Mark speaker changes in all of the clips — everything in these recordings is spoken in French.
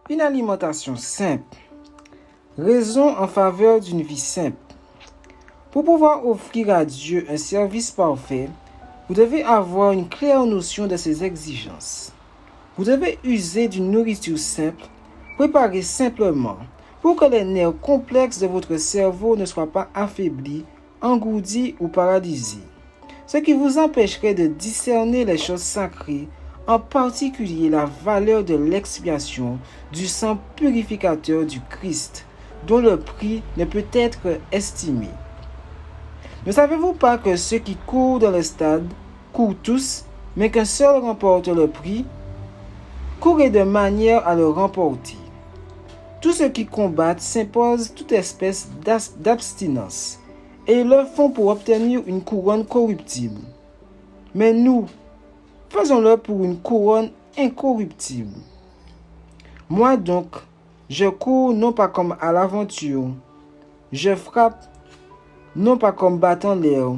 Speaker 1: Une alimentation simple. Raison en faveur d'une vie simple. Pour pouvoir offrir à Dieu un service parfait, vous devez avoir une claire notion de ses exigences. Vous devez user d'une nourriture simple, préparée simplement, pour que les nerfs complexes de votre cerveau ne soient pas affaiblis, engourdis ou paralysés. Ce qui vous empêcherait de discerner les choses sacrées, en particulier la valeur de l'expiation du sang purificateur du Christ, dont le prix ne peut être estimé. Ne savez-vous pas que ceux qui courent dans le stade courent tous, mais qu'un seul remporte le prix? Courez de manière à le remporter. Tous ceux qui combattent s'imposent toute espèce d'abstinence, et ils le font pour obtenir une couronne corruptible. Mais nous, faisons-le pour une couronne incorruptible. Moi donc, je cours non pas comme à l'aventure, je frappe non pas comme battant l'air,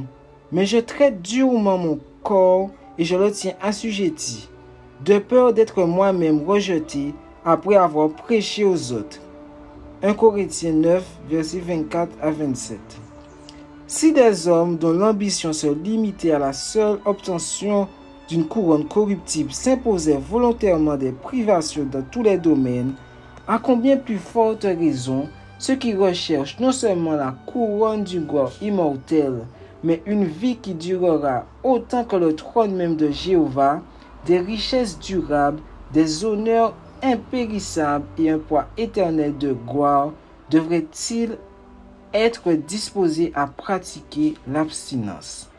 Speaker 1: mais je traite durement mon corps et je le tiens assujetti, de peur d'être moi-même rejeté après avoir prêché aux autres. 1 Corinthiens 9, versets 24 à 27. Si des hommes dont l'ambition se limitait à la seule obtention d'une couronne corruptible s'imposaient volontairement des privations dans tous les domaines, à combien plus forte raison ceux qui recherchent non seulement la couronne d'une gloire immortelle, mais une vie qui durera autant que le trône même de Jéhovah, des richesses durables, des honneurs impérissables et un poids éternel de gloire, devraient-ils être disposés à pratiquer l'abstinence?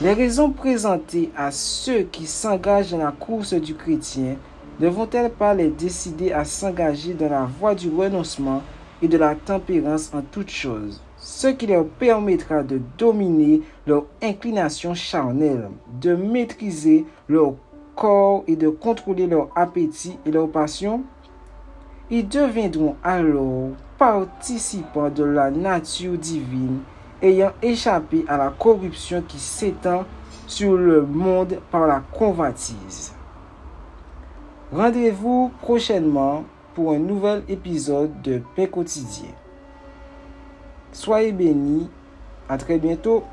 Speaker 1: Les raisons présentées à ceux qui s'engagent dans la course du chrétien ne vont-elles pas les décider à s'engager dans la voie du renoncement et de la tempérance en toutes choses, ce qui leur permettra de dominer leur inclination charnelle, de maîtriser leur corps et de contrôler leur appétit et leur passion? Ils deviendront alors participants de la nature divine, ayant échappé à la corruption qui s'étend sur le monde par la convoitise. Rendez-vous prochainement pour un nouvel épisode de Paix quotidien. Soyez bénis, à très bientôt.